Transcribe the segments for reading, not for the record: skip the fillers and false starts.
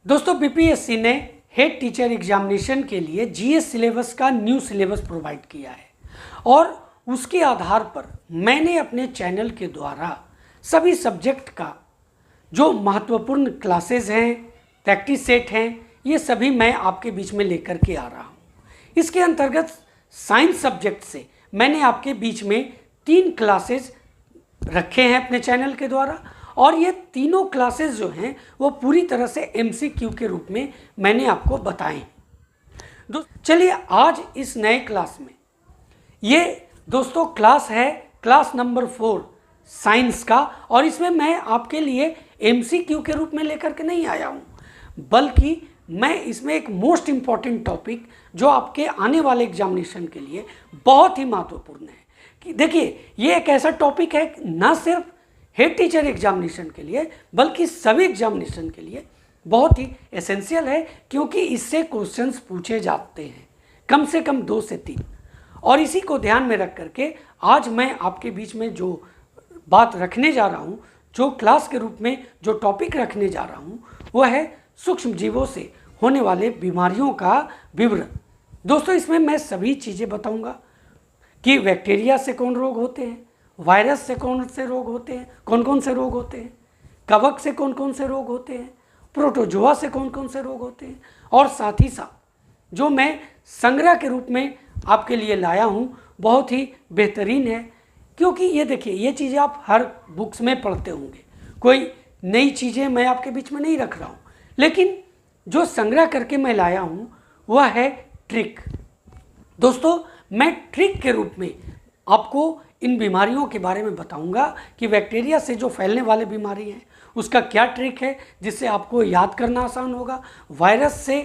दोस्तों बीपीएससी ने head teacher examination के लिए जीएस सिलेबस का न्यू सिलेबस प्रोवाइड किया है और उसके आधार पर मैंने अपने चैनल के द्वारा सभी सब्जेक्ट का जो महत्वपूर्ण क्लासेस हैं, प्रैक्टिस सेट हैं, ये सभी मैं आपके बीच में लेकर के आ रहा हूँ। इसके अंतर्गत साइंस सब्जेक्ट से मैंने आपके बीच में 3 क्लासेस रखे हैं अपने चैनल के द्वारा और ये तीनों क्लासेस जो हैं वो पूरी तरह से एमसीक्यू के रूप में मैंने आपको बताए हैं। चलिए आज इस नए क्लास में ये दोस्तों क्लास है क्लास नंबर 4 साइंस का और इसमें मैं आपके लिए एमसीक्यू के रूप में लेकर के नहीं आया हूँ, बल्कि मैं इसमें एक मोस्ट इम्पॉर्टेंट टॉपिक जो आपके आने वाले एग्जामिनेशन के लिए बहुत ही महत्वपूर्ण है कि देखिए ये एक ऐसा टॉपिक है ना सिर्फ हेड टीचर एग्जामिनेशन के लिए बल्कि सभी एग्जामिनेशन के लिए बहुत ही एसेंशियल है, क्योंकि इससे क्वेश्चंस पूछे जाते हैं कम से कम 2 से 3। और इसी को ध्यान में रख करके आज मैं आपके बीच में जो बात रखने जा रहा हूँ, जो क्लास के रूप में जो टॉपिक रखने जा रहा हूँ, वह है सूक्ष्म जीवों से होने वाले बीमारियों का विवरण। दोस्तों इसमें मैं सभी चीज़ें बताऊँगा कि बैक्टीरिया से कौन रोग होते हैं, वायरस से कौन से रोग होते हैं, कौन कौन से रोग होते हैं, कवक से कौन कौन से रोग होते हैं, प्रोटोजोआ से कौन कौन से रोग होते हैं, और साथ ही साथ जो मैं संग्रह के रूप में आपके लिए लाया हूँ बहुत ही बेहतरीन है, क्योंकि ये देखिए ये चीज़ें आप हर बुक्स में पढ़ते होंगे, कोई नई चीज़ें मैं आपके बीच में नहीं रख रहा हूँ, लेकिन जो संग्रह करके मैं लाया हूँ वह है ट्रिक। दोस्तों मैं ट्रिक के रूप में आपको इन बीमारियों के बारे में बताऊंगा कि बैक्टीरिया से जो फैलने वाले बीमारी हैं उसका क्या ट्रिक है जिससे आपको याद करना आसान होगा, वायरस से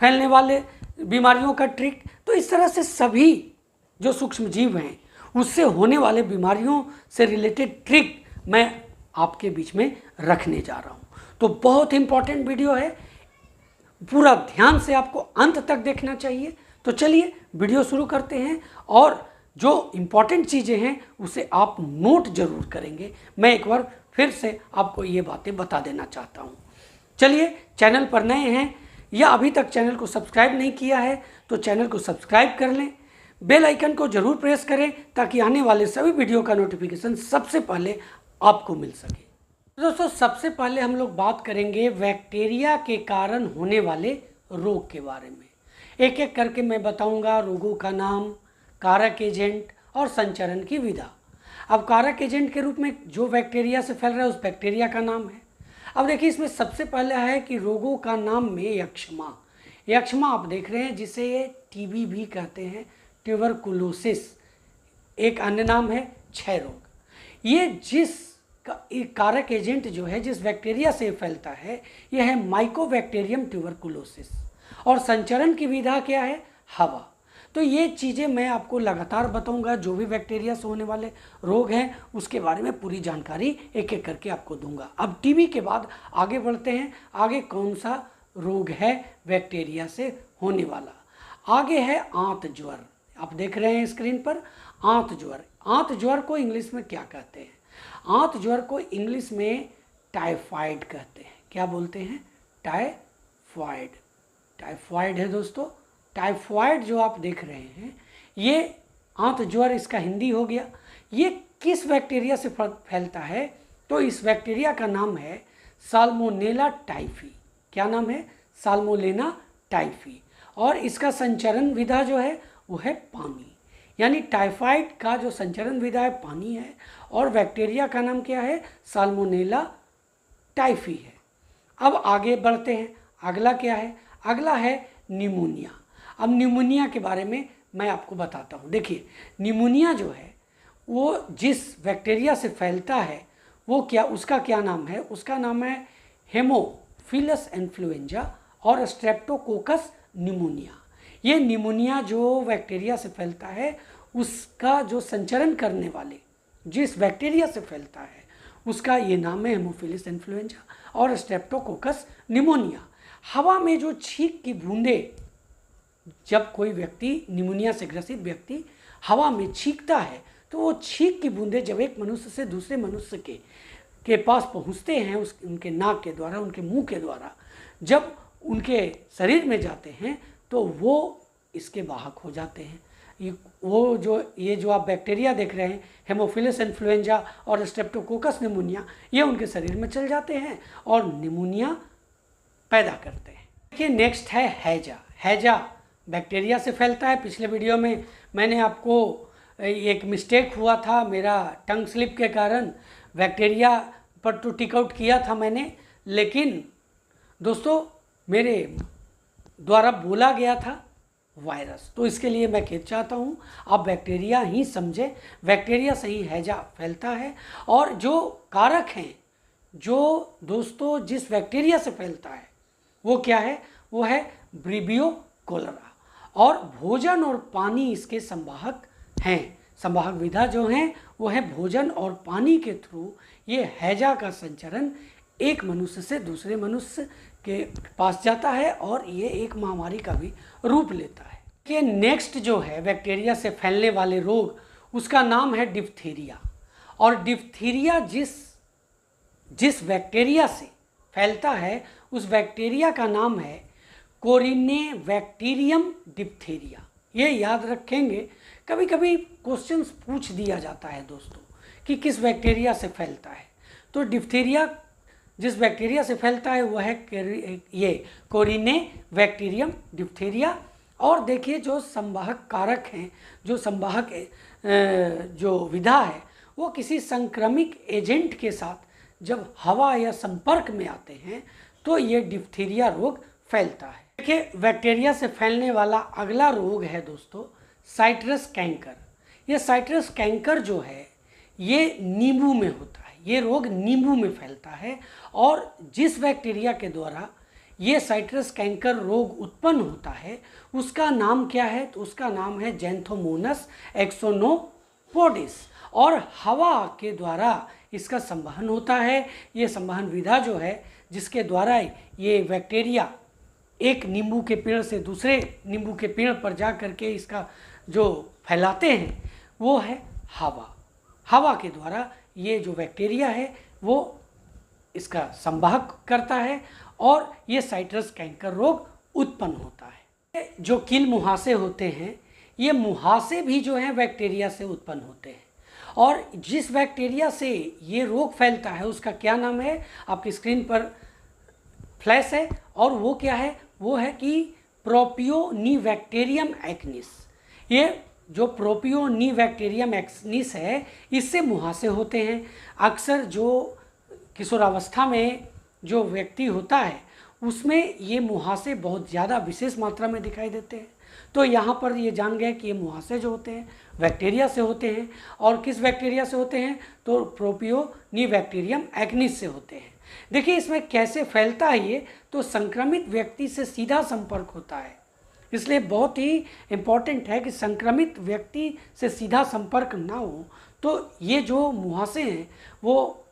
फैलने वाले बीमारियों का ट्रिक। तो इस तरह से सभी जो सूक्ष्म जीव हैं उससे होने वाले बीमारियों से रिलेटेड ट्रिक मैं आपके बीच में रखने जा रहा हूँ। तो बहुत इंपॉर्टेंट वीडियो है, पूरा ध्यान से आपको अंत तक देखना चाहिए। तो चलिए वीडियो शुरू करते हैं और जो इम्पॉर्टेंट चीज़ें हैं उसे आप नोट जरूर करेंगे। मैं एक बार फिर से आपको ये बातें बता देना चाहता हूँ। चलिए चैनल पर नए हैं या अभी तक चैनल को सब्सक्राइब नहीं किया है तो चैनल को सब्सक्राइब कर लें, बेल आइकन को जरूर प्रेस करें ताकि आने वाले सभी वीडियो का नोटिफिकेशन सबसे पहले आपको मिल सके। दोस्तों सबसे पहले हम लोग बात करेंगे बैक्टीरिया के कारण होने वाले रोग के बारे में। एक एक करके मैं बताऊंगा रोगों का नाम, कारक एजेंट और संचरण की विधा। अब कारक एजेंट के रूप में जो बैक्टीरिया से फैल रहा है उस बैक्टीरिया का नाम है। अब देखिए इसमें सबसे पहले है कि रोगों का नाम में यक्ष्मा। यक्ष्मा आप देख रहे हैं जिसे ये टीबी भी कहते हैं, ट्यूबरकुलोसिस एक अन्य नाम है, क्षय रोग। ये जिस कारक एजेंट जो है जिस बैक्टीरिया से फैलता है यह है माइकोबैक्टीरियम ट्यूबरकुलोसिस। और संचरण की विधा क्या है, हवा। तो ये चीज़ें मैं आपको लगातार बताऊंगा, जो भी बैक्टीरिया से होने वाले रोग हैं उसके बारे में पूरी जानकारी एक एक करके आपको दूंगा। अब टीबी के बाद आगे बढ़ते हैं, आगे कौन सा रोग है बैक्टीरिया से होने वाला। आगे है आंत ज्वर। आप देख रहे हैं स्क्रीन पर आंत ज्वर। आंत ज्वर को इंग्लिश में क्या कहते हैं, आंत ज्वर को इंग्लिश में टाइफाइड कहते हैं। क्या बोलते हैं, टाइफाइड। टाइफाइड है दोस्तों। टाइफाइड जो आप देख रहे हैं ये आंत ज्वर इसका हिंदी हो गया। ये किस बैक्टीरिया से फैलता है, तो इस बैक्टीरिया का नाम है साल्मोनेला टाइफी। क्या नाम है, साल्मोनेला टाइफी। और इसका संचरण विधा जो है वो है पानी, यानी टाइफाइड का जो संचरण विधा है पानी है और बैक्टीरिया का नाम क्या है, साल्मोनेला टाइफी है। अब आगे बढ़ते हैं, अगला क्या है, अगला है निमोनिया। अब निमोनिया के बारे में मैं आपको बताता हूँ। देखिए निमोनिया जो है वो जिस बैक्टीरिया से फैलता है वो क्या, उसका क्या नाम है, उसका नाम है हेमोफिलस इन्फ्लुएंजा और स्ट्रेप्टोकोकस निमोनिया। ये निमोनिया जो बैक्टीरिया से फैलता है उसका जो संचरण करने वाले जिस बैक्टीरिया से फैलता है उसका ये नाम है हेमोफिलस इन्फ्लुएंजा और स्ट्रेप्टोकोकस निमोनिया। हवा में जो छींक की बूंदें, जब कोई व्यक्ति निमोनिया से ग्रसित व्यक्ति हवा में छींकता है तो वो छींक की बूंदें जब एक मनुष्य से दूसरे मनुष्य के के पास पहुंचते हैं, उनके नाक के द्वारा, उनके मुंह के द्वारा, जब उनके शरीर में जाते हैं तो वो इसके वाहक हो जाते हैं। ये जो आप बैक्टीरिया देख रहे हैं, हेमोफिलस इन्फ्लुएंजा और स्ट्रेप्टोकोकस निमोनिया, ये उनके शरीर में चल जाते हैं और निमोनिया पैदा करते हैं। देखिए नेक्स्ट है हैजा। हैजा बैक्टीरिया से फैलता है। पिछले वीडियो में मैंने आपको एक मिस्टेक हुआ था, मेरा टंग स्लिप के कारण बैक्टीरिया पर तो टिक आउट किया था मैंने, लेकिन दोस्तों मेरे द्वारा बोला गया था वायरस, तो इसके लिए मैं खेद चाहता हूँ। आप बैक्टीरिया ही समझे, बैक्टीरिया से ही हैजा फैलता है। और जो कारक हैं, जो दोस्तों जिस बैक्टीरिया से फैलता है वो क्या है, वो है ब्रिबियो कोलेरा। और भोजन और पानी इसके संवाहक हैं। संवाहक विधा जो हैं वो है भोजन और पानी के थ्रू ये हैजा का संचरण एक मनुष्य से दूसरे मनुष्य के पास जाता है और ये एक महामारी का भी रूप लेता है। कि नेक्स्ट जो है बैक्टीरिया से फैलने वाले रोग, उसका नाम है डिप्थीरिया। और डिप्थीरिया जिस बैक्टीरिया से फैलता है उस बैक्टीरिया का नाम है कोरिनेबैक्टीरियम डिप्थीरिया। ये याद रखेंगे, कभी कभी क्वेश्चंस पूछ दिया जाता है दोस्तों कि किस बैक्टीरिया से फैलता है। तो डिप्थीरिया जिस बैक्टीरिया से फैलता है वह है ये कोरिनेबैक्टीरियम डिप्थीरिया। और देखिए जो संवाहक कारक हैं, जो संवाहक जो विधा है, वो किसी संक्रमित एजेंट के साथ जब हवा या संपर्क में आते हैं तो ये डिप्थीरिया रोग फैलता है। देखिए बैक्टीरिया से फैलने वाला अगला रोग है दोस्तों साइट्रस कैंकर। ये साइट्रस कैंकर जो है ये नींबू में होता है। ये रोग नींबू में फैलता है और जिस बैक्टीरिया के द्वारा ये साइट्रस कैंकर रोग उत्पन्न होता है उसका नाम क्या है, तो उसका नाम है जैंथोमोनस एक्सोनोपोडिस। और हवा के द्वारा इसका संवहन होता है। ये संवहन विधा जो है जिसके द्वारा ये बैक्टीरिया एक नींबू के पेड़ से दूसरे नींबू के पेड़ पर जा करके इसका जो फैलाते हैं वो है हवा। हवा के द्वारा ये जो बैक्टीरिया है वो इसका संवाहक करता है और ये साइट्रस कैंकर रोग उत्पन्न होता है। जो कील मुहासे होते हैं, ये मुहासे भी जो हैं बैक्टीरिया से उत्पन्न होते हैं। और जिस बैक्टीरिया से ये रोग फैलता है उसका क्या नाम है, आपकी स्क्रीन पर फ्लैश है, और वो क्या है, वो है कि प्रोपियोनिबैक्टीरियम एक्निस। ये जो प्रोपियोनिबैक्टीरियम एक्निस है इससे मुहासे होते हैं। अक्सर जो किशोरावस्था में जो व्यक्ति होता है उसमें ये मुहासे बहुत ज़्यादा विशेष मात्रा में दिखाई देते हैं। तो यहाँ पर ये जान गए कि ये मुहासे जो होते हैं बैक्टीरिया से होते हैं। और किस बैक्टीरिया से होते हैं, तो प्रोपियोनिबैक्टीरियम एक्निस से होते हैं। देखिए इसमें कैसे फैलता है ये, तो संक्रमित व्यक्ति से सीधा संपर्क होता है, इसलिए बहुत ही इम्पॉर्टेंट है कि संक्रमित व्यक्ति से सीधा संपर्क ना हो तो ये जो मुहासे हैं वो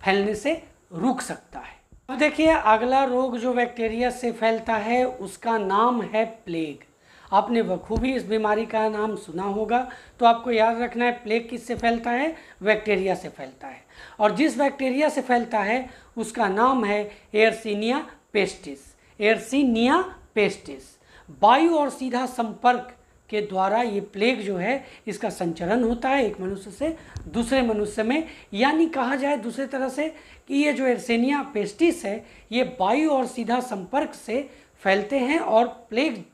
फैलने से रुक सकता है। अब देखिए अगला रोग जो बैक्टीरिया से फैलता है उसका नाम है प्लेग। आपने बखूबी इस बीमारी का नाम सुना होगा, तो आपको याद रखना है प्लेग किससे फैलता है, बैक्टीरिया से फैलता है। और जिस बैक्टीरिया से फैलता है उसका नाम है एयरसीनिया पेस्टिस। एयरसीनिया पेस्टिस। वायु और सीधा संपर्क के द्वारा ये प्लेग जो है इसका संचरण होता है एक मनुष्य से दूसरे मनुष्य में। यानी कहा जाए दूसरे तरह से कि ये जो एयरसीनिया पेस्टिस है ये वायु और सीधा संपर्क से फैलते हैं और प्लेग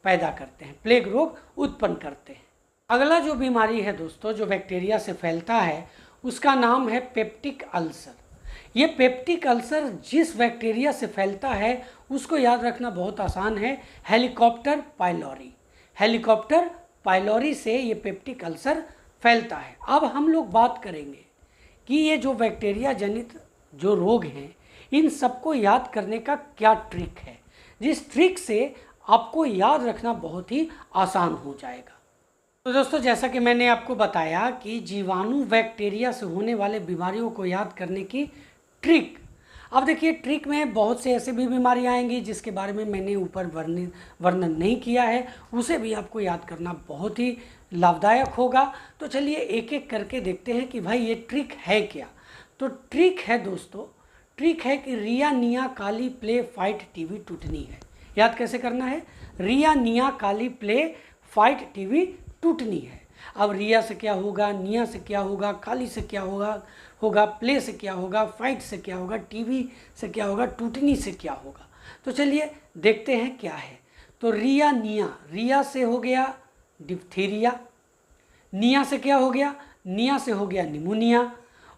पैदा करते हैं, प्लेग रोग उत्पन्न करते हैं। अगला जो बीमारी है दोस्तों जो बैक्टीरिया से फैलता है उसका नाम है पेप्टिक अल्सर। ये पेप्टिक अल्सर जिस बैक्टीरिया से फैलता है उसको याद रखना बहुत आसान है, हेलिकॉप्टर पाइलोरी। हेलिकॉप्टर पाइलोरी से ये पेप्टिक अल्सर फैलता है। अब हम लोग बात करेंगे कि ये जो बैक्टीरिया जनित जो रोग हैं इन सबको याद करने का क्या ट्रिक है, जिस ट्रिक से आपको याद रखना बहुत ही आसान हो जाएगा। तो दोस्तों जैसा कि मैंने आपको बताया कि जीवाणु बैक्टीरिया से होने वाले बीमारियों को याद करने की ट्रिक। अब देखिए ट्रिक में बहुत से ऐसे भी बीमारियां आएंगी जिसके बारे में मैंने ऊपर वर्णन नहीं किया है, उसे भी आपको याद करना बहुत ही लाभदायक होगा। तो चलिए एक एक करके देखते हैं कि भाई ये ट्रिक है क्या। तो ट्रिक है दोस्तों, ट्रिक है कि रिया निया काली प्ले फाइट टीवी टूटनी है। याद कैसे करना है? रिया निया काली प्ले फाइट टीवी टूटनी है। अब रिया से क्या होगा, निया से क्या होगा, काली से क्या होगा प्ले से क्या होगा, फाइट से क्या होगा, टीवी से क्या होगा, टूटनी से क्या होगा। तो चलिए देखते हैं क्या है। तो रिया निया, रिया से हो गया डिप्थीरिया, निया से क्या हो गया, निया से हो गया निमोनिया।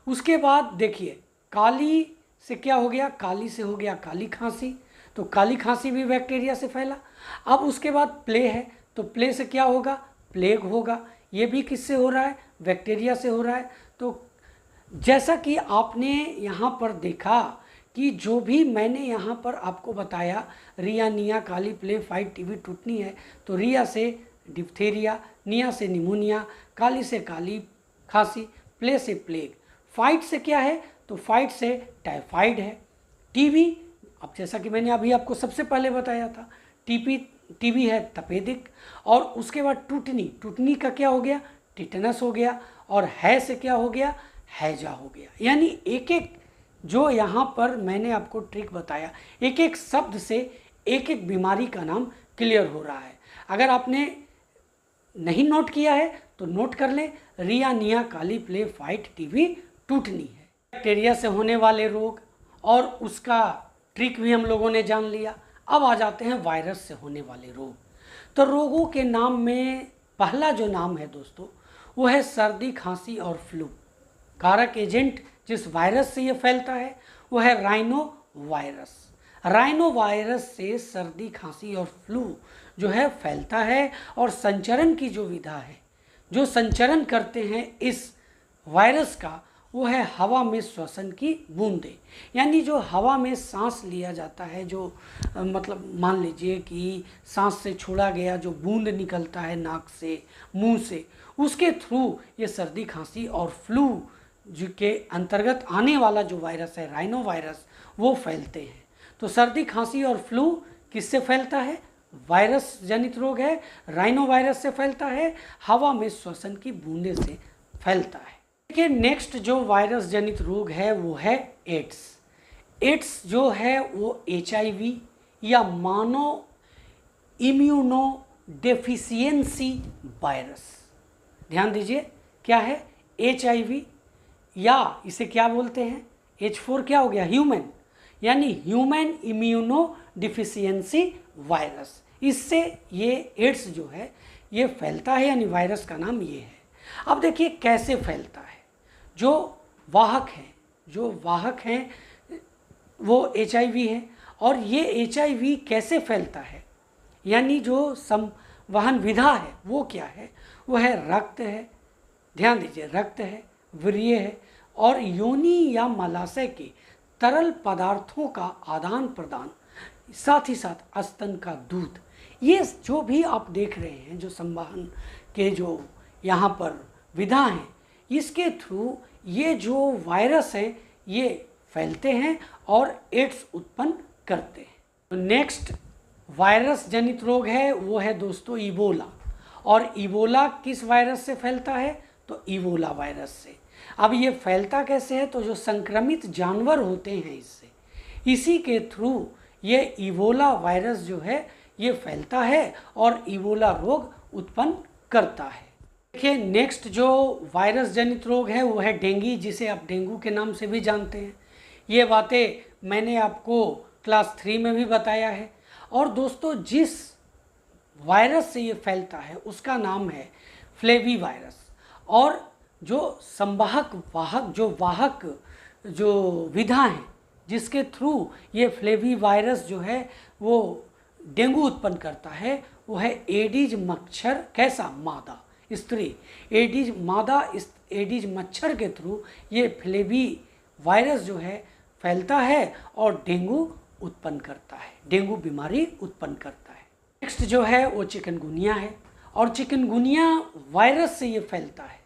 उसके बाद देखिए काली से क्या हो गया, काली से हो गया काली खांसी, तो काली खांसी भी बैक्टीरिया से फैला। अब उसके बाद प्ले है, तो प्ले से क्या होगा, प्लेग होगा। ये भी किससे हो रहा है, बैक्टीरिया से हो रहा है। तो जैसा कि आपने यहाँ पर देखा कि जो भी मैंने यहाँ पर आपको बताया, रिया निया काली प्ले फाइट टीवी टूटनी है, तो रिया से डिप्थीरिया, निया से निमोनिया, काली से काली खांसी, प्ले से प्लेग, फाइट से क्या है, तो फाइट से टाइफाइड है। टीबी, अब जैसा कि मैंने अभी आपको सबसे पहले बताया था, टीबी है तपेदिक। और उसके बाद टूटनी, टूटनी का क्या हो गया, टिटनस हो गया। और है से क्या हो गया, हैजा हो गया। यानी एक एक जो यहाँ पर मैंने आपको ट्रिक बताया, एक एक शब्द से एक एक बीमारी का नाम क्लियर हो रहा है। अगर आपने नहीं नोट किया है तो नोट कर लें। रिया निया काली प्ले फाइट टीवी टूटनी है। बैक्टीरिया से होने वाले रोग और उसका ट्रिक भी हम लोगों ने जान लिया। अब आ जाते हैं वायरस से होने वाले रोग। तो रोगों के नाम में पहला जो नाम है दोस्तों, वो है सर्दी खांसी और फ्लू। कारक एजेंट जिस वायरस से ये फैलता है वो है राइनो वायरस। राइनो वायरस से सर्दी खांसी और फ्लू जो है फैलता है। और संचरण की जो विधा है, जो संचरण करते हैं इस वायरस का, वो है हवा में श्वसन की बूंदें। यानी जो हवा में सांस लिया जाता है, जो मतलब मान लीजिए कि सांस से छोड़ा गया जो बूंद निकलता है नाक से, मुंह से, उसके थ्रू ये सर्दी खांसी और फ्लू जो के अंतर्गत आने वाला जो वायरस है राइनो वायरस, वो फैलते हैं। तो सर्दी खांसी और फ्लू किससे फैलता है, वायरस जनित रोग है, राइनो वायरस से फैलता है, हवा में श्वसन की बूंदे से फैलता है। देखिए नेक्स्ट जो वायरस जनित रोग है वो है एड्स। एड्स जो है वो HIV या मानो इम्यूनो डेफिशिएंसी वायरस, ध्यान दीजिए क्या है, HIV या इसे क्या बोलते हैं, H4 क्या हो गया, ह्यूमन, यानी ह्यूमन इम्यूनो डिफिशियंसी वायरस। इससे ये एड्स जो है ये फैलता है, यानी वायरस का नाम ये है। अब देखिए कैसे फैलता है। जो वाहक हैं वो HIV है। और ये HIV कैसे फैलता है, यानी जो संवहन विधा है वो क्या है, वो है रक्त है, ध्यान दीजिए रक्त है, वीर्य है और योनि या मलाशय के तरल पदार्थों का आदान प्रदान, साथ ही साथ स्तन का दूध। ये जो भी आप देख रहे हैं जो संवहन के जो यहाँ पर विधा हैं, इसके थ्रू ये जो वायरस हैं ये फैलते हैं और एड्स उत्पन्न करते हैं। तो नेक्स्ट वायरस जनित रोग है वो है दोस्तों इबोला। और इबोला किस वायरस से फैलता है, तो इबोला वायरस से। अब ये फैलता कैसे है, तो जो संक्रमित जानवर होते हैं इससे, इसी के थ्रू ये इबोला वायरस जो है ये फैलता है और इबोला रोग उत्पन्न करता है। देखिए नेक्स्ट जो वायरस जनित रोग है वो है डेंगू, जिसे आप डेंगू के नाम से भी जानते हैं। ये बातें मैंने आपको क्लास 3 में भी बताया है। और दोस्तों जिस वायरस से ये फैलता है उसका नाम है फ्लेवी वायरस। और जो वाहक जो विधा है जिसके थ्रू ये फ्लेवी वायरस जो है वो डेंगू उत्पन्न करता है, वो है एडीज मच्छर, कैसा, मादा, स्त्री, एडीज मादा, एडीज मच्छर के थ्रू ये फ्लेवी वायरस जो है फैलता है और डेंगू उत्पन्न करता है, डेंगू बीमारी उत्पन्न करता है। नेक्स्ट जो है वो चिकनगुनिया है। और चिकनगुनिया वायरस से ये फैलता है।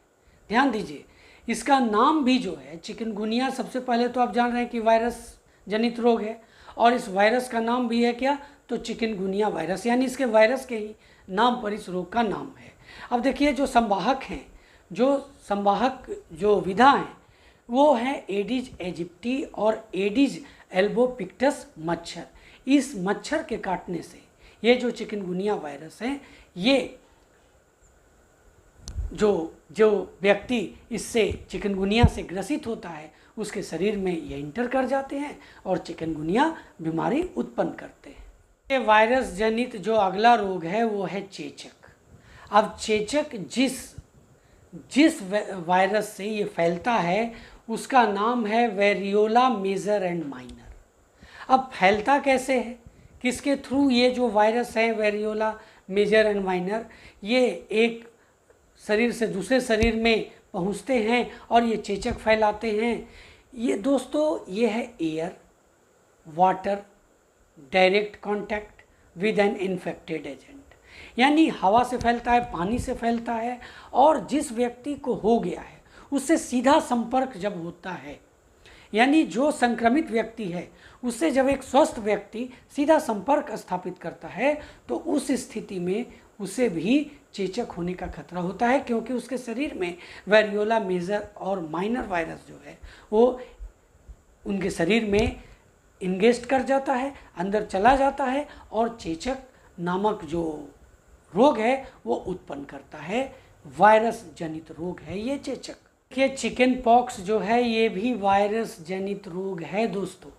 ध्यान दीजिए इसका नाम भी जो है चिकनगुनिया, सबसे पहले तो आप जान रहे हैं कि वायरस जनित रोग है और इस वायरस का नाम भी है क्या, तो चिकनगुनिया वायरस, यानी इसके वायरस के ही नाम पर इस रोग का नाम है। अब देखिए जो संवाहक हैं, जो विधा हैं वो है एडिज एजिप्टी और एडिज एल्बोपिक्टस मच्छर। इस मच्छर के काटने से ये जो चिकनगुनिया वायरस है, ये जो व्यक्ति इससे चिकनगुनिया से ग्रसित होता है उसके शरीर में ये इंटर कर जाते हैं और चिकनगुनिया बीमारी उत्पन्न करते हैं। ये वायरस जनित जो अगला रोग है वो है चेचक। अब चेचक जिस वायरस से ये फैलता है उसका नाम है वेरियोला मेजर एंड माइनर। अब फैलता कैसे है, किसके थ्रू ये जो वायरस है वेरियोला मेजर एंड माइनर, ये एक शरीर से दूसरे शरीर में पहुंचते हैं और ये चेचक फैलाते हैं। ये दोस्तों ये है air water direct contact with an infected agent, यानी हवा से फैलता है, पानी से फैलता है, और जिस व्यक्ति को हो गया है उससे सीधा संपर्क जब होता है, यानी जो संक्रमित व्यक्ति है उससे जब एक स्वस्थ व्यक्ति सीधा संपर्क स्थापित करता है तो उस स्थिति में उसे भी चेचक होने का खतरा होता है, क्योंकि उसके शरीर में वेरियोला मेजर और माइनर वायरस जो है वो उनके शरीर में इंगेस्ट कर जाता है, अंदर चला जाता है और चेचक नामक जो रोग है वो उत्पन्न करता है। वायरस जनित रोग है ये चेचक। ये चिकन पॉक्स जो है ये भी वायरस जनित रोग है दोस्तों,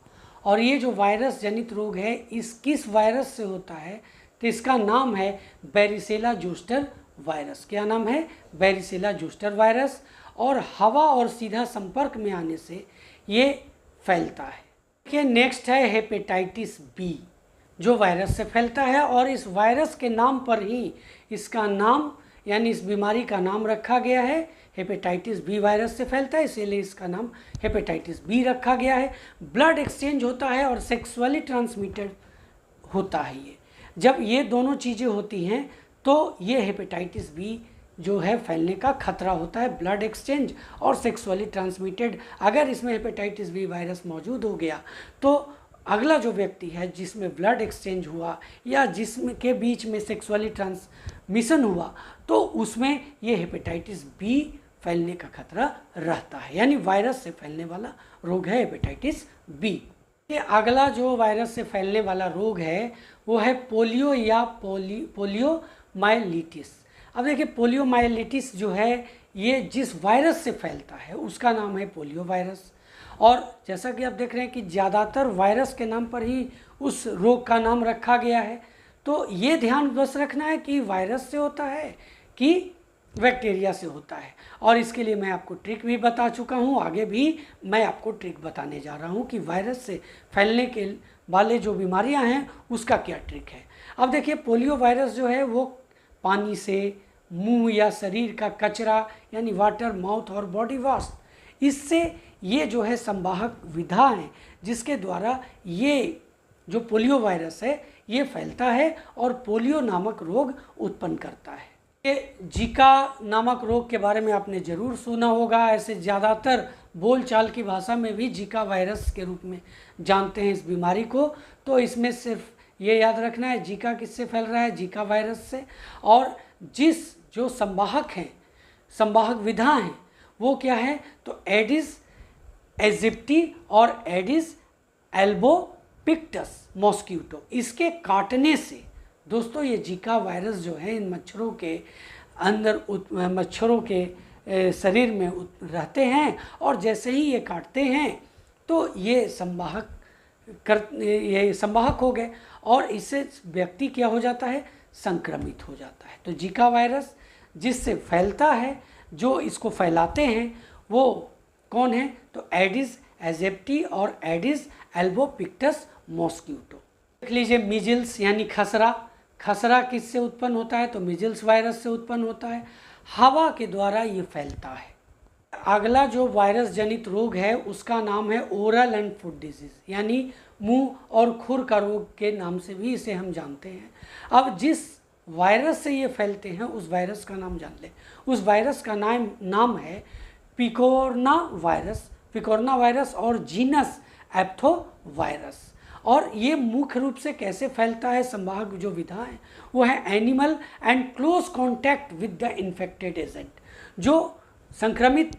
और ये जो वायरस जनित रोग है इस किस वायरस से होता है तो इसका नाम है बैरिसेला जोस्टर वायरस। क्या नाम है? बैरिसेला जोस्टर वायरस। और हवा और सीधा संपर्क में आने से ये फैलता है। देखिए नेक्स्ट है हेपेटाइटिस बी, जो वायरस से फैलता है, और इस वायरस के नाम पर ही इसका नाम यानी इस बीमारी का नाम रखा गया है। हेपेटाइटिस बी वायरस से फैलता है इसीलिए इसका नाम हेपेटाइटिस बी रखा गया है। ब्लड एक्सचेंज होता है और सेक्सुअली ट्रांसमिटेड होता है। ये जब ये दोनों चीज़ें होती हैं तो ये हेपेटाइटिस बी जो है फैलने का खतरा होता है। ब्लड एक्सचेंज और सेक्सुअली ट्रांसमिटेड, अगर इसमें हेपेटाइटिस बी वायरस मौजूद हो गया तो अगला जो व्यक्ति है जिसमें ब्लड एक्सचेंज हुआ या जिसमें के बीच में सेक्सुअली ट्रांसमिशन हुआ तो उसमें ये हेपेटाइटिस बी फैलने का खतरा रहता है, यानी वायरस से फैलने वाला रोग है हेपेटाइटिस बी। ये अगला जो वायरस से फैलने वाला रोग है वो है पोलियो या पोलियोमाइलिटिस। अब देखिए पोलियोमाइलिटिस जो है ये जिस वायरस से फैलता है उसका नाम है पोलियो वायरस, और जैसा कि आप देख रहे हैं कि ज़्यादातर वायरस के नाम पर ही उस रोग का नाम रखा गया है। तो ये ध्यान बस रखना है कि वायरस से होता है कि बैक्टीरिया से होता है, और इसके लिए मैं आपको ट्रिक भी बता चुका हूँ। आगे भी मैं आपको ट्रिक बताने जा रहा हूँ कि वायरस से फैलने के वाले जो बीमारियाँ हैं उसका क्या ट्रिक है। अब देखिए पोलियो वायरस जो है वो पानी से, मुंह या शरीर का कचरा यानी वाटर, माउथ और बॉडी वॉश, इससे ये जो है संवाहक विधा है जिसके द्वारा ये जो पोलियो वायरस है ये फैलता है और पोलियो नामक रोग उत्पन्न करता है। ये जीका नामक रोग के बारे में आपने ज़रूर सुना होगा। ऐसे ज़्यादातर बोलचाल की भाषा में भी जीका वायरस के रूप में जानते हैं इस बीमारी को। तो इसमें सिर्फ ये याद रखना है जीका किससे फैल रहा है, जीका वायरस से, और जिस जो संवाहक हैं, संवाहक विधा हैं वो क्या है तो एडिस एजिप्टी और एडिस एल्बोपिक्टस मॉस्किटो, इसके काटने से दोस्तों ये जीका वायरस जो है इन मच्छरों के अंदर मच्छरों के शरीर में रहते हैं, और जैसे ही ये काटते हैं तो ये संवाहक हो गए और इससे व्यक्ति क्या हो जाता है, संक्रमित हो जाता है। तो जीका वायरस जिससे फैलता है, जो इसको फैलाते हैं वो कौन है तो एडिस एजिप्टी और एडिस एल्बोपिक्टस मॉस्किटो। देख लीजिए मीजल्स यानी खसरा। खसरा किससे उत्पन्न होता है तो मीजल्स वायरस से उत्पन्न होता है, हवा के द्वारा ये फैलता है। अगला जो वायरस जनित रोग है उसका नाम है ओरल एंड फूड डिजीज, यानी मुंह और खुर का रोग के नाम से भी इसे हम जानते हैं। अब जिस वायरस से ये फैलते हैं उस वायरस का नाम जान लें। उस वायरस का नाम है पिकोरना वायरस और जीनस एप्थो वायरस। और ये मुख्य रूप से कैसे फैलता है, संवाहक जो विधा है वो है animal and close contact with the infected agent. जो संक्रमित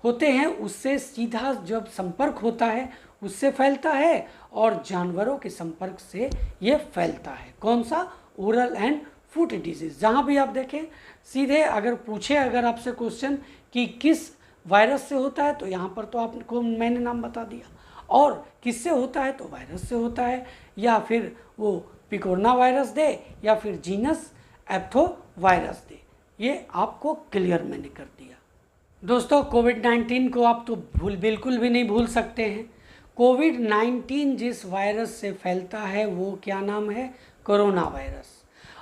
होते हैं उससे सीधा जब संपर्क होता है उससे फैलता है, और जानवरों के संपर्क से ये फैलता है। कौन सा? Oral and food disease. जहाँ भी आप देखें सीधे अगर पूछे अगर आपसे क्वेश्चन कि किस वायरस से होता है, तो यहाँ पर तो आपको मैंने नाम बता दिया, और किससे होता है तो वायरस से होता है, या फिर वो पिकोरना वायरस दे या फिर जीनस एप्थो वायरस दे। ये आपको क्लियर मैंने कर दिया। दोस्तों कोविड-19 को आप तो बिल्कुल भी नहीं भूल सकते हैं। कोविड-19 जिस वायरस से फैलता है वो क्या नाम है? Corona virus.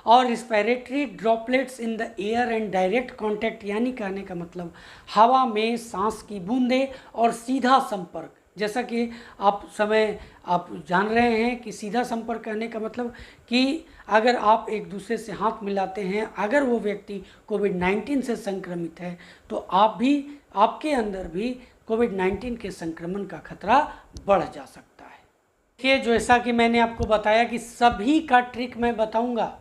और respiratory droplets in the air and direct contact, यानी कहने का मतलब हवा में सांस की बूंदें और सीधा संपर्क। जैसा कि आप जान रहे हैं कि सीधा संपर्क कहने का मतलब कि अगर आप एक दूसरे से हाथ मिलाते हैं, अगर वो व्यक्ति कोविड-19 से संक्रमित है तो आपके अंदर भी कोविड-19 के संक्रमण का खतरा बढ़ जा सकता है। देखिए जैसा कि मैंने आपको बताया कि सभी का ट्रिक मैं बताऊंगा,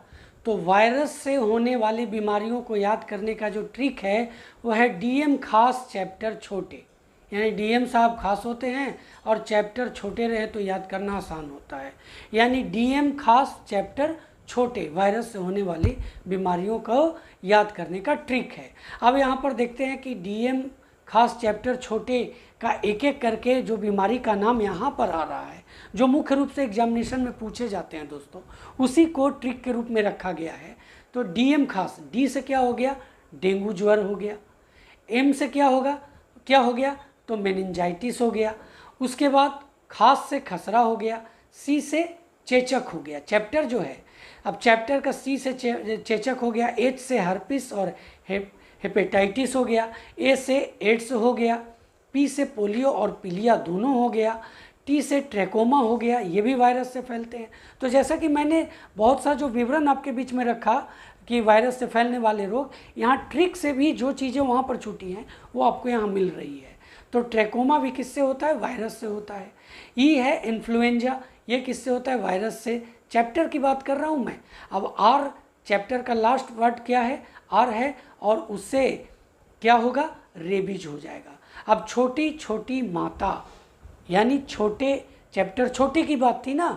तो वायरस से होने वाली बीमारियों को याद करने का जो ट्रिक है वो है डीएम खास चैप्टर छोटे, यानी डीएम साहब खास होते हैं और चैप्टर छोटे रहे तो याद करना आसान होता है। यानी डीएम खास चैप्टर छोटे वायरस से होने वाली बीमारियों को याद करने का ट्रिक है। अब यहाँ पर देखते हैं कि डीएम खास चैप्टर छोटे का एक एक करके जो बीमारी का नाम यहाँ पर आ रहा है, जो मुख्य रूप से एग्जामिनेशन में पूछे जाते हैं दोस्तों, उसी को ट्रिक के रूप में रखा गया है। तो डीएम खास, डी से क्या हो गया? डेंगू ज्वर हो गया। एम से क्या हो गया? तो मेनिंजाइटिस हो गया। उसके बाद खास से खसरा हो गया। सी से चेचक हो गया, चैप्टर जो है। अब चैप्टर का सी से चेचक हो गया। एच से हर्पिस और हेपेटाइटिस हो गया। ए से एड्स हो गया। पी से पोलियो और पीलिया दोनों हो गया। टी से ट्रैकोमा हो गया, ये भी वायरस से फैलते हैं। तो जैसा कि मैंने बहुत सा जो विवरण आपके बीच में रखा कि वायरस से फैलने वाले रोग, यहाँ ट्रिक से भी जो चीज़ें वहाँ पर छूटी हैं वो आपको यहाँ मिल रही है। तो ट्रैकोमा भी किससे होता है? वायरस से होता है। ई है इन्फ्लुएंजा, ये किससे होता है? वायरस से। चैप्टर की बात कर रहा हूँ मैं। अब आर, चैप्टर का लास्ट वर्ड क्या है? आर है, और उससे क्या होगा? रेबीज हो जाएगा। अब छोटी छोटी माता, यानी छोटे, चैप्टर छोटे की बात थी ना,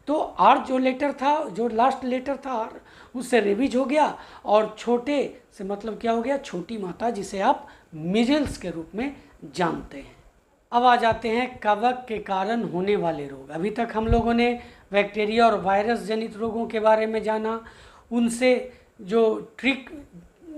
तो आर जो लेटर था, जो लास्ट लेटर था आर, उससे रेबीज हो गया, और छोटे से मतलब क्या हो गया? छोटी माता, जिसे आप मिजल्स के रूप में जानते हैं। अब आ जाते हैं कवक के कारण होने वाले रोग। अभी तक हम लोगों ने बैक्टीरिया और वायरस जनित रोगों के बारे में जाना, उनसे जो ट्रिक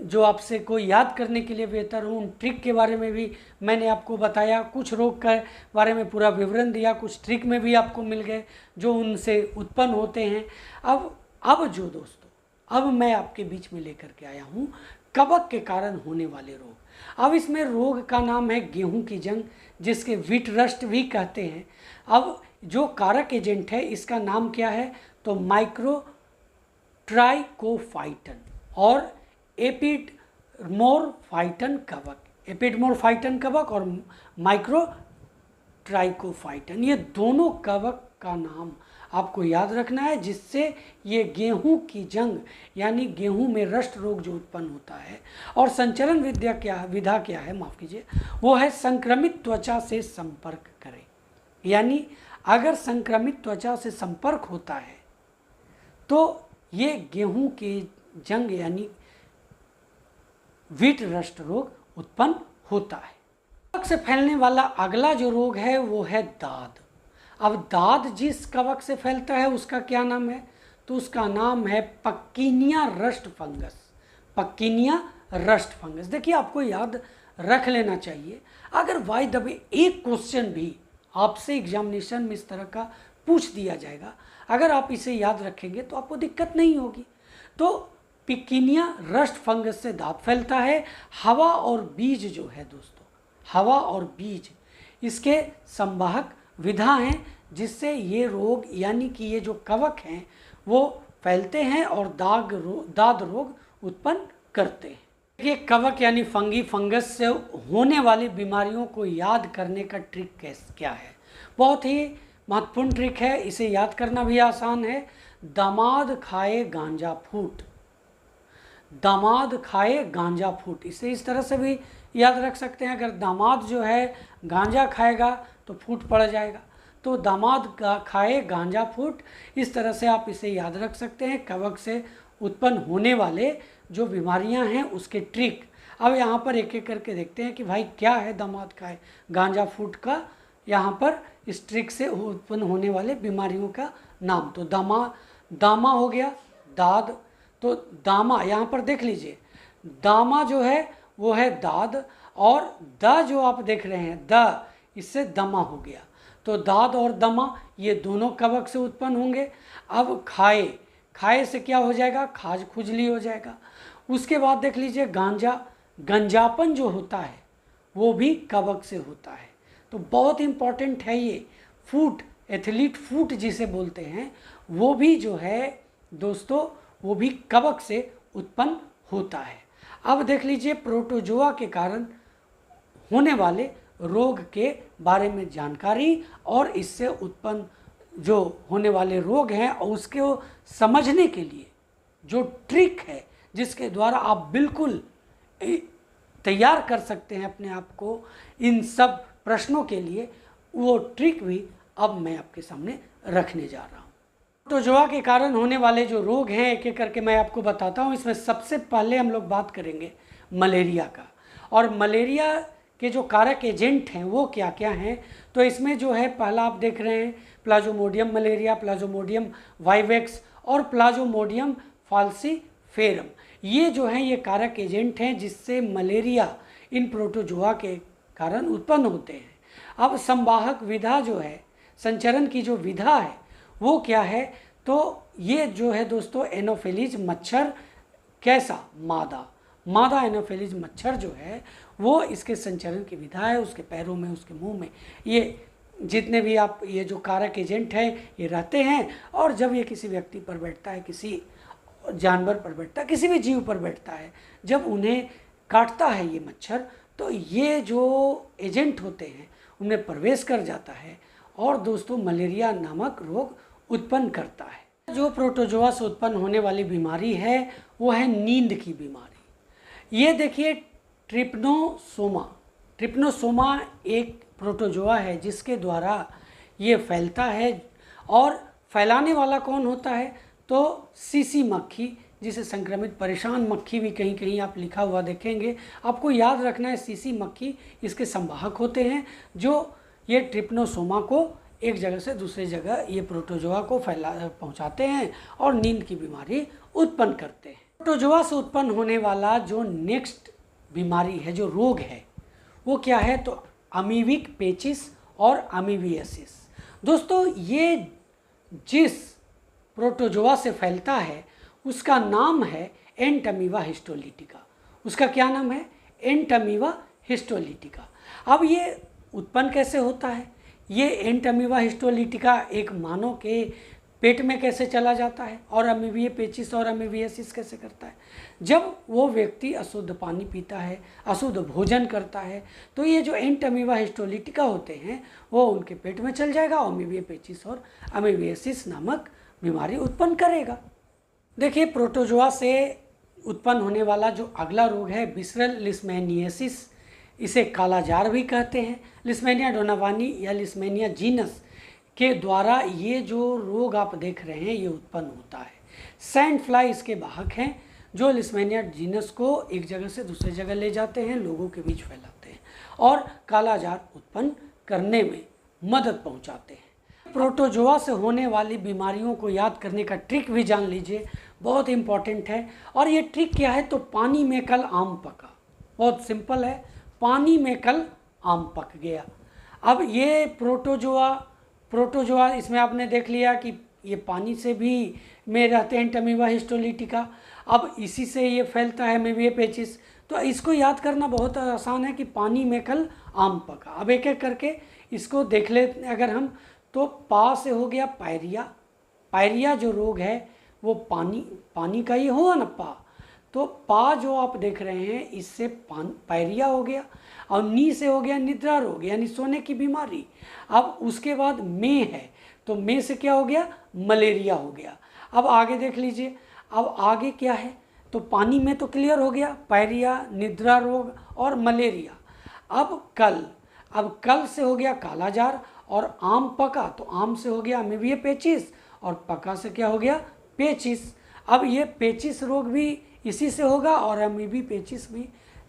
जो आपसे कोई याद करने के लिए बेहतर हो, उन ट्रिक के बारे में भी मैंने आपको बताया। कुछ रोग के बारे में पूरा विवरण दिया, कुछ ट्रिक में भी आपको मिल गए जो उनसे उत्पन्न होते हैं। अब जो दोस्तों, अब मैं आपके बीच में लेकर के आया हूँ कवक के कारण होने वाले रोग। अब इसमें रोग का नाम है गेहूं की जंग, जिसके विट रस्ट भी कहते हैं। अब जो कारक एजेंट है इसका नाम क्या है? तो माइक्रो ट्राइकोफाइटन और एपिडमोरफाइटन कवक। एपिडमोरफाइटन कवक और माइक्रो ट्राइकोफाइटन, ये दोनों कवक का नाम आपको याद रखना है, जिससे ये गेहूं की जंग यानी गेहूं में रस्ट रोग जो उत्पन्न होता है। और संचरण विधा क्या है, माफ़ कीजिए, वो है संक्रमित त्वचा से संपर्क करें। यानी अगर संक्रमित त्वचा से संपर्क होता है तो ये गेहूं की जंग यानी विट रस्ट रोग उत्पन्न होता है। कवक से फैलने वाला अगला जो रोग है वो है दाद। अब दाद जिस कवक से फैलता है उसका क्या नाम है? तो उसका नाम है puccinia rust fungus. Puccinia rust fungus. देखिए आपको याद रख लेना चाहिए, अगर बाय द वे एक क्वेश्चन भी आपसे एग्जामिनेशन में इस तरह का पूछ दिया जाएगा, अगर आप इसे याद रखेंगे तो आपको दिक्कत नहीं होगी। तो पिकिनिया रस्ट फंगस से दाद फैलता है। हवा और बीज जो है दोस्तों, हवा और बीज इसके संवाहक विधा हैं, जिससे ये रोग यानी कि ये जो कवक हैं वो फैलते हैं और दाद रोग उत्पन्न करते हैं। ये कवक यानी फंगस से होने वाली बीमारियों को याद करने का ट्रिक क्या है? बहुत ही महत्वपूर्ण ट्रिक है, इसे याद करना भी आसान है। दामाद खाए गांजा फूट। दामाद खाए गांजा फूट, इसे इस तरह से भी याद रख सकते हैं। अगर दामाद जो है गांजा खाएगा तो फूट पड़ जाएगा, तो दामाद खाए गांजा फूट, इस तरह से आप इसे याद रख सकते हैं। कवक से उत्पन्न होने वाले जो बीमारियां हैं उसके ट्रिक। अब यहाँ पर एक एक करके देखते हैं कि भाई क्या है दामाद खाए गांजा फूट का यहाँ पर इस ट्रिक से उत्पन्न होने वाले बीमारियों का नाम। तो दामा हो गया, दाद, तो दामा यहाँ पर देख लीजिए, दामा जो है वो है दाद, और द जो आप देख रहे हैं द, इससे दमा हो गया। तो दाद और दमा ये दोनों कवक से उत्पन्न होंगे। अब खाए, खाए से क्या हो जाएगा, खाज खुजली हो जाएगा। उसके बाद देख लीजिए गांजा, गंजापन जो होता है वो भी कवक से होता है। तो बहुत इम्पॉर्टेंट है ये। फूट, एथलीट फूट जिसे बोलते हैं, वो भी जो है दोस्तों वो भी कवक से उत्पन्न होता है। अब देख लीजिए प्रोटोजोआ के कारण होने वाले रोग के बारे में जानकारी, और इससे उत्पन्न जो होने वाले रोग हैं और उसके समझने के लिए जो ट्रिक है जिसके द्वारा आप बिल्कुल तैयार कर सकते हैं अपने आप को इन सब प्रश्नों के लिए, वो ट्रिक भी अब मैं आपके सामने रखने जा रहा हूँ। प्रोटोजोआ के कारण होने वाले जो रोग हैं एक एक करके मैं आपको बताता हूँ। इसमें सबसे पहले हम लोग बात करेंगे मलेरिया का, और मलेरिया के जो कारक एजेंट हैं वो क्या क्या हैं। तो इसमें जो है पहला आप देख रहे हैं प्लाज्मोडियम मलेरिया, प्लाज्मोडियम वाइवेक्स और प्लाज्मोडियम फाल्सीफेरम। ये जो हैं ये कारक एजेंट हैं जिससे मलेरिया इन प्रोटोजोआ के कारण उत्पन्न होते हैं। अब संवाहक विधा जो है, संचरण की जो विधा है वो क्या है, तो ये जो है दोस्तों एनोफिलीज मच्छर, कैसा, मादा एनोफिलीज मच्छर जो है वो इसके संचरण की विधा है। उसके पैरों में, उसके मुंह में ये जितने भी आप ये जो कारक एजेंट हैं ये रहते हैं। और जब ये किसी व्यक्ति पर बैठता है, किसी जानवर पर बैठता है, किसी भी जीव पर बैठता है, जब उन्हें काटता है ये मच्छर, तो ये जो एजेंट होते हैं उनमें प्रवेश कर जाता है और दोस्तों मलेरिया नामक रोग उत्पन्न करता है। जो प्रोटोजोआ से उत्पन्न होने वाली बीमारी है वो है नींद की बीमारी। ये देखिए ट्रिप्नोसोमा एक प्रोटोजोआ है जिसके द्वारा ये फैलता है। और फैलाने वाला कौन होता है, तो सीसी मक्खी, जिसे संक्रमित परेशान मक्खी भी कहीं कहीं आप लिखा हुआ देखेंगे। आपको याद रखना है सीसी मक्खी इसके संवाहक होते हैं जो ये ट्रिप्नोसोमा को एक जगह से दूसरी जगह ये प्रोटोजोआ को पहुंचाते हैं और नींद की बीमारी उत्पन्न करते हैं। प्रोटोजोआ से उत्पन्न होने वाला जो नेक्स्ट बीमारी है, जो रोग है, वो क्या है, तो अमीबिक पेचिस और अमीबियासिस। दोस्तों ये जिस प्रोटोजोआ से फैलता है उसका नाम है एंटमीबा हिस्टोलिटिका। उसका क्या नाम है, एंटमीबा हिस्टोलिटिका। अब ये उत्पन्न कैसे होता है, ये एंटमीबा हिस्टोलिटिका एक मानव के पेट में कैसे चला जाता है और अमीबिया पेचिस और अमीबियासिस कैसे करता है। जब वो व्यक्ति अशुद्ध पानी पीता है, अशुद्ध भोजन करता है, तो ये जो एंटमीबा हिस्टोलिटिका होते हैं वो उनके पेट में चल जाएगा, अमीबिया पेचिस और अमीबियासिस नामक बीमारी उत्पन्न करेगा। देखिए प्रोटोजोआ से उत्पन्न होने वाला जो अगला रोग है विसरल लिस्मेनियासिस, इसे काला जार भी कहते हैं। लिस्मेनिया डोनावानी या लिस्मेनिया जीनस के द्वारा ये जो रोग आप देख रहे हैं ये उत्पन्न होता है। सैंड फ्लाई इसके वाहक हैं जो लिस्मेनिया जीनस को एक जगह से दूसरी जगह ले जाते हैं, लोगों के बीच फैलाते हैं और काला जार उत्पन्न करने में मदद पहुंचाते हैं। प्रोटोजोआ से होने वाली बीमारियों को याद करने का ट्रिक भी जान लीजिए, बहुत इंपॉर्टेंट है। और ये ट्रिक क्या है, तो पानी में कल आम पका, बहुत सिंपल है, पानी में कल आम पक गया। अब ये प्रोटोजोआ इसमें आपने देख लिया कि ये पानी से भी में रहते हैं एंटमीबा हिस्टोलिटिका। अब इसी से ये फैलता है अमीबिया पेचिस। तो इसको याद करना बहुत आसान है कि पानी में कल आम पका। अब एक एक करके इसको देख ले अगर हम, तो पा से हो गया पायरिया। पायरिया जो रोग है वो पानी का ही होगा ना, पा। तो पा जो आप देख रहे हैं इससे पायरिया हो गया। और नी से हो गया निद्रा रोग यानी सोने की बीमारी। अब उसके बाद में है, तो में से क्या हो गया, मलेरिया हो गया। अब आगे देख लीजिए, अब आगे क्या है, तो पानी में तो क्लियर हो गया, पायरिया, निद्रा रोग और मलेरिया। अब कल से हो गया कालाजार, और आम पका तो आम से हो गया अमीबिया पेचिस, और पका से क्या हो गया, पेचिस। अब ये पेचिस रोग भी इसी से होगा और अमीबी पेचिस भी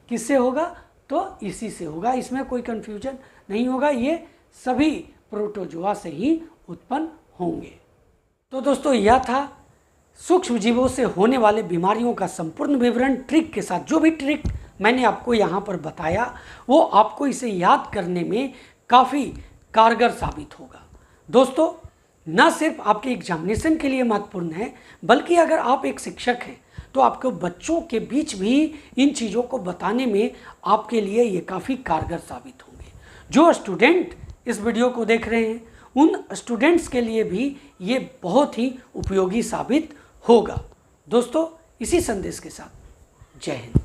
किससे होगा, तो इसी से होगा। इसमें कोई कन्फ्यूजन नहीं होगा, ये सभी प्रोटोजोआ से ही उत्पन्न होंगे। तो दोस्तों यह था सूक्ष्म जीवों से होने वाले बीमारियों का संपूर्ण विवरण, ट्रिक के साथ। जो भी ट्रिक मैंने आपको यहाँ पर बताया वो आपको इसे याद करने में काफ़ी कारगर साबित होगा। दोस्तों न सिर्फ आपके एग्जामिनेशन के लिए महत्वपूर्ण है, बल्कि अगर आप एक शिक्षक हैं तो आपको बच्चों के बीच भी इन चीज़ों को बताने में आपके लिए ये काफ़ी कारगर साबित होंगे। जो स्टूडेंट इस वीडियो को देख रहे हैं उन स्टूडेंट्स के लिए भी ये बहुत ही उपयोगी साबित होगा। दोस्तों इसी संदेश के साथ जय हिंद।